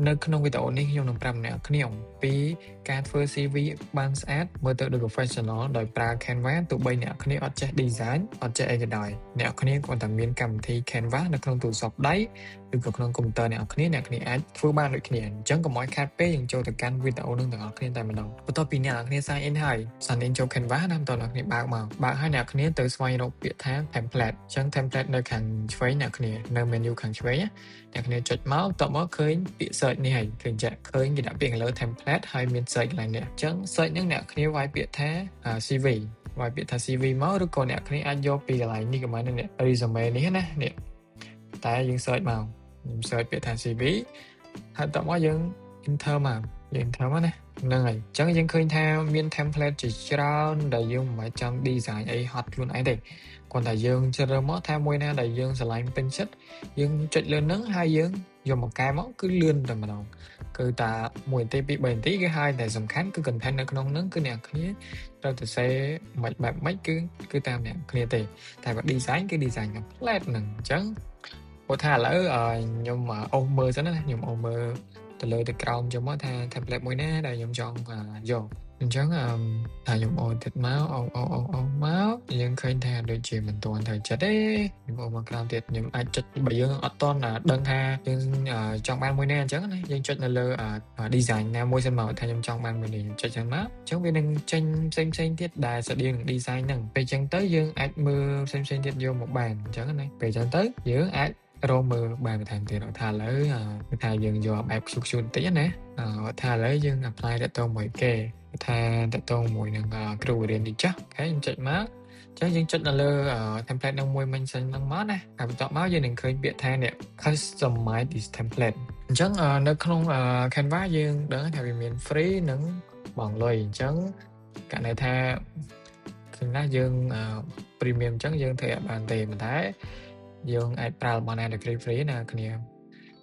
នៅក្នុងវីដេអូនេះខ្ញុំនឹងប្រាប់អ្នកគ្នាអំពីការធ្វើ CV បានស្អាតមើលទៅដូច professional ដោយប្រើ Canva ទោះបីអ្នកគ្នាអត់ចេះ design អត់ចេះអីក៏ដោយអ្នកគ្នាគ្រាន់តែមានកម្មវិធី Canva នៅក្នុងទូរស័ព្ទដៃឬក៏ក្នុងកុំព្យូទ័រអ្នកគ្នាអាចធ្វើបានដូចគ្នាអញ្ចឹងកុំឲ្យខាតពេលយើងចូលទៅកាន់វីដេអូនឹងទាំងអស់គ្នាតែម្ដងបន្ទាប់ពីអ្នកគ្នា sign in ហើយ sign in ចូល Canva ណាបន្ទាប់អ្នកគ្នាបើកឲ្យអ្នកគ្នាទៅស្វែងរកពាក្យថា template អញ្ចឹង template នៅខាងឆ្វេងអ្នកគ្នានៅ menu ខាងឆ្វេងអ្នកគ្នាចុចមកតមកឃើញពាក្យ search នេះហើយឃើញគេដាក់ពាក្យលើ template ហើយមាន search កន្លែងនេះអញ្ចឹង search ហ្នឹងអ្នកគ្នាវាយពាក្យថា CV វាយពាក្យថា CV មកឬក៏អ្នកគ្នាអាចយកពីកន្លែងនេះក៏បាននេះ resume នេះណានេះតែយើង search មកខ្ញុំ search ពាក្យថា CV ហើយតមកយើង enter មកយើង enter មកណាហ្នឹងហើយអញ្ចឹងយើងឃើញថាមាន template ជាច្រើនដែលយើងមិនបាច់ចាំ design អីហត់ខ្លួនឯងទេគ្រាន់តែយើងជ្រើសរើសមកថាមួយណាដែលយើងស្រឡាញ់ពេញចិត្តយើងចុចលើហ្នឹងហើយយើងយកមកកែមកគឺលឿនតែម្ដងគឺតា1នាទី2 3នាទីគឺហើយតែសំខាន់គឺ content នៅក្នុងហ្នឹងគឺអ្នកគ្នាត្រូវទៅ share មិនបែបម៉េចគឺតាមអ្នកគ្នាទេតែបើ design គឺ design តាម plate ហ្នឹងអញ្ចឹងព្រោះថាឥឡូវខ្ញុំអូសមើលសិនណាខ្ញុំអូសមើលទៅលើទៅក្រោមចុះមកថា template មួយណាដែលខ្ញុំចង់យកអញ្ចឹងថាខ្ញុំអូសទៀតមកអូសមកយើងឃើញថាដូចជាមិនទាន់ត្រូវចិត្តទេខ្ញុំអូសមកក្រោមទៀតខ្ញុំអាចចុចបើយើងអត់ទាន់ដឹងថាយើងចង់បានមួយណាអញ្ចឹងណាយើងចុចនៅលើ design ណាមួយសិនមកថាខ្ញុំចង់បានមួយនេះចុចចឹងមកអញ្ចឹងវានឹងចេញផ្សេងទៀតដែលស្តៀងនឹង design ហ្នឹងពេលអញ្ចឹងទៅយើងអាចមើលផ្សេងទៀតយកមកបានអញ្ចឹងណាពេលអញ្ចឹងទៅយើងអាចរកមើលបានបន្ថែមទៀតថាឥឡូវគឺថាយើងយកបែបខ្ជូតបន្តិចណាថាឥឡូវយើង apply ទៅមួយគេថាតកតងមួយនឹងគ្រូរៀនទីចាស់អូខេខ្ញុំចុចមកចឹងយើងចុចនៅលើ template នឹងមួយមិញសិនហ្នឹងមកណាហើយបន្ទាប់មកយើងនឹងឃើញពាក្យថានេះ customize this template អញ្ចឹងនៅក្នុង Canva យើងដឹងថាវាមាន free និងបង់លុយអញ្ចឹងករណីថាគឺណាយើង premium អញ្ចឹងយើងធ្វើអត់បានទេប៉ុន្តែយើងអាចប្រើរបស់ណាដែល free ណាគ្នា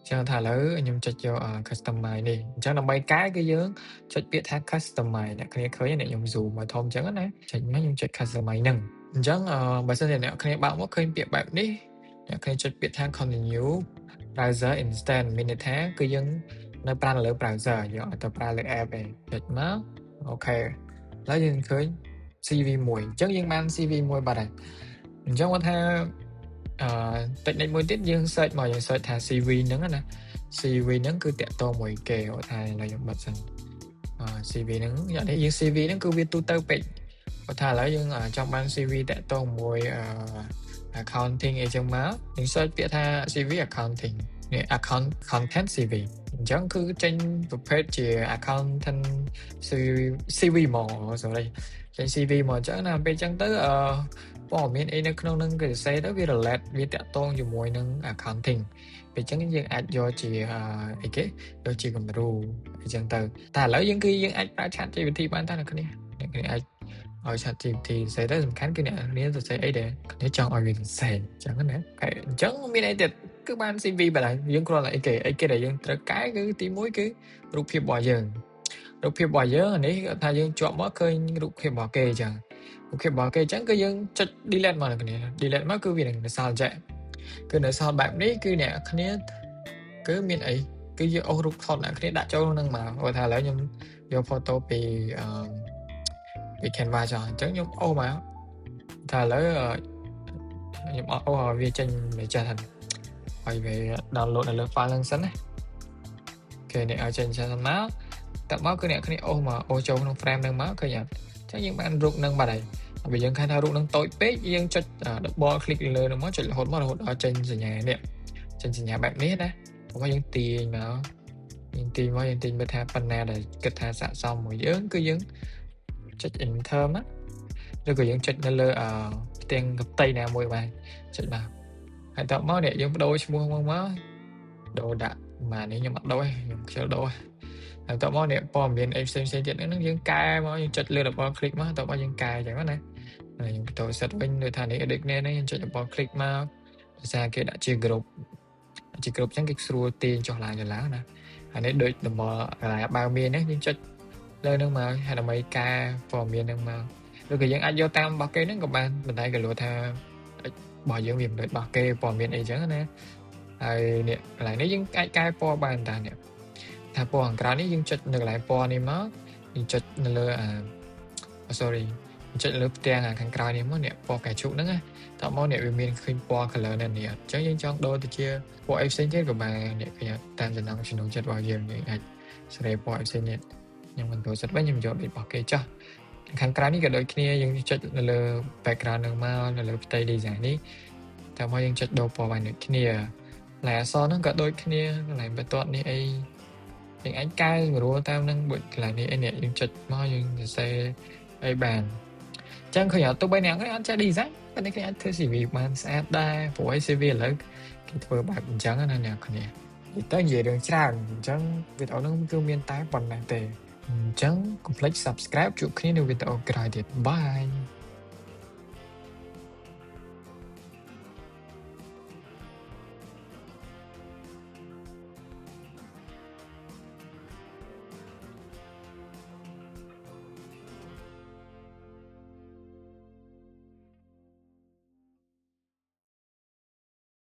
ចឹងថាឥឡូវខ្ញុំចុចយក customize នេះអញ្ចឹងដើម្បីកែគឺយើងចុចពាក្យថា customize អ្នកគ្នាឃើញអ្នកខ្ញុំ zoom មកធំអញ្ចឹងណាចុចមកខ្ញុំចុច customize ហ្នឹងអញ្ចឹងបើសិនជាអ្នកគ្នាបើកមកឃើញពាក្យបែបនេះអ្នកគ្នាចុចពាក្យថា continue browser instead មានន័យថាគឺយើងនៅប្រើនៅលើ browser យើងអត់ទៅប្រើលើ app ទេចុចមកអូខេឥឡូវយើងឃើញ CV មួយអញ្ចឹងយើងបាន CV មួយបាត់ហើយអញ្ចឹងគាត់ថាtechnique មួយទៀតយើង search មកយើង search ថា CV ហ្នឹងណា CV ហ្នឹងគឺតាក់ទងមួយគេគាត់ថាឥឡូវខ្ញុំបិទសិនCV ហ្នឹងយ៉ាងនេះយើង CV ហ្នឹងគឺវាទូទៅពេកគាត់ថាឥឡូវយើងចង់បាន CV តាក់ទងមួយ accounting អីចឹងមកយើង search ពាក្យថា CV accounting នេះ account content CV អញ្ចឹងគឺចេញប្រភេទជា accountant CV ហ្មង sorry ចេញ CV មកអញ្ចឹងណាពេលអញ្ចឹងទៅព័ត៌មានអីនៅក្នុងហ្នឹងគេសរសេរទៅវា relate វាតាក់ទងជាមួយនឹង accounting ពេលអញ្ចឹងយើងអាចយកជាអីគេយកជាគំរូអញ្ចឹងទៅតែឥឡូវយើងអាចប្រើ ChatGPT បានតើអ្នកគ្នាអាចឲ្យ ChatGPT សរសេរទៅសំខាន់គឺអ្នកគ្នាសរសេរអីដែលគ្នាចង់ឲ្យវាសរសេរអញ្ចឹងណាអញ្ចឹងមានអីទៀតគឺបាន CV បាត់ហើយយើងគ្រាន់តែអីគេដែលយើងត្រូវកែគឺទី1គឺរូបភាពរបស់យើងអានេះថាយើងជាប់មកឃើញរូបភាពរបស់គេអញ្ចឹងរូបភាពរបស់គេអញ្ចឹងគឺយើងចុច delete មកអ្នកគ្នា delete មកគឺវានឹងនៅសល់ចេះគឺនៅសល់បែបនេះគឺអ្នកគ្នាគឺមានអីគឺយើងអូសរូបថតអ្នកគ្នាដាក់ចូលក្នុងហ្នឹងមកគាត់ថាឥឡូវខ្ញុំយក photo ពីCanva ចុះអញ្ចឹងខ្ញុំអូសមកថាឥឡូវខ្ញុំអូសឲ្យវាចេញមកចាស់ហ្នឹងឲ្យវា download នៅលើ file ហ្នឹងសិនណាគេនេះឲ្យចេញចាស់មកតែមកគឺអ្នកគ្នាអូសចូលក្នុង frame ហ្នឹងមកឃើញអត់អញ្ចឹងយើងបានរូបហ្នឹងបាត់ហើយបើយើងឃើញថារូបហ្នឹងតូចពេកយើងចុច double click លើហ្នឹងមកចុចរហូតដល់ចេញសញ្ញានេះចេញសញ្ញាបែបនេះណាព្រោះយើងទាញមកយើងមើលថាប៉ុណ្ណាដែលគិតថាស័ក្តិសមមួយយើងគឺយើងចុច enter មកឬក៏យើងចុចនៅលើផ្ទាំងកន្ទៃណាមួយបានចុចមកហើយតមកនេះយើងបដូរឈ្មោះមកដូរដាក់ម៉ានេះខ្ញុំអត់ដូរទេខ្ញុំខ្ជិលដូរហើយតមកនេះព័ត៌មានអីផ្សេងទៀតហ្នឹងយើងកែមកយើងចុចលើ double click មកតមកយើងកែអញ្ចឹងណាហើយយើងបន្ត set វិញដូចថានេះ edit នេះយើងចុច double click មកភាសាគេដាក់ជា group អញ្ចឹងគេស្រួលទាញចុះឡើងណាហើយនេះដូចដំណើរកន្លែងបើមាននេះយើងចុចលើនឹងមកហើយដើម្បីកែព័ត៌មាននឹងមកឬក៏យើងអាចយកតាមរបស់គេហ្នឹងក៏បានប៉ុន្តែគេលួថារបស់យើងវាមិនដូចរបស់គេព័ត៌មានអីចឹងណាហើយនេះកន្លែងនេះយើងអាចកែពណ៌បានតានេះ ថាពណ៌ខាងក្រៅនេះយើងចុចនៅកន្លែងពណ៌នេះមកយើងចុចនៅលើsorry ចុចលើផ្ទាំងខាងក្រៅនេះមកនេះពណ៌កែជុកហ្នឹងណាតមកនេះវាមានឃើញពណ៌ color នៅនេះអញ្ចឹងយើងចង់ដូរទៅជាពណ៌អីផ្សេងទៀតក៏បាននេះឃើញតាមចំណង់ចំណូលចិត្តរបស់យើងអាចសេរីពណ៌អីផ្សេងទៀតខ្ញុំមិនចូលចិត្តវិញខ្ញុំយកដូចរបស់គេចោះខាងក្រៅនេះក៏ដូចគ្នាយើងចុចនៅលើ background នឹងមកនៅលើផ្ទៃ design នេះតែមកយើងចុចដូរពណ៌បានដូចគ្នាល័យអក្សរហ្នឹងក៏ដូចគ្នាកន្លែងបន្ទាត់នេះអីយើងអាចកែសម្រួលតាមនឹងកន្លែងនេះអីនេះយើងចុចមកយើងសរសេរអីបានចឹងឃើញអត់ទោះបីអ្នកនេះអត់ចេះ design តែអ្នកនេះអាចធ្វើ CV បានស្អាតដែរព្រោះឲ្យ CV ឥឡូវគេធ្វើបែបអញ្ចឹងណាអ្នកគ្នានិយាយរឿងច្រើនអញ្ចឹងវីដេអូហ្នឹងគឺមានតែប៉ុណ្ណេះទេអញ្ចឹងកុំភ្លេច subscribe ជួបគ្នានៅវីដេអូក្រោយទៀតបាយ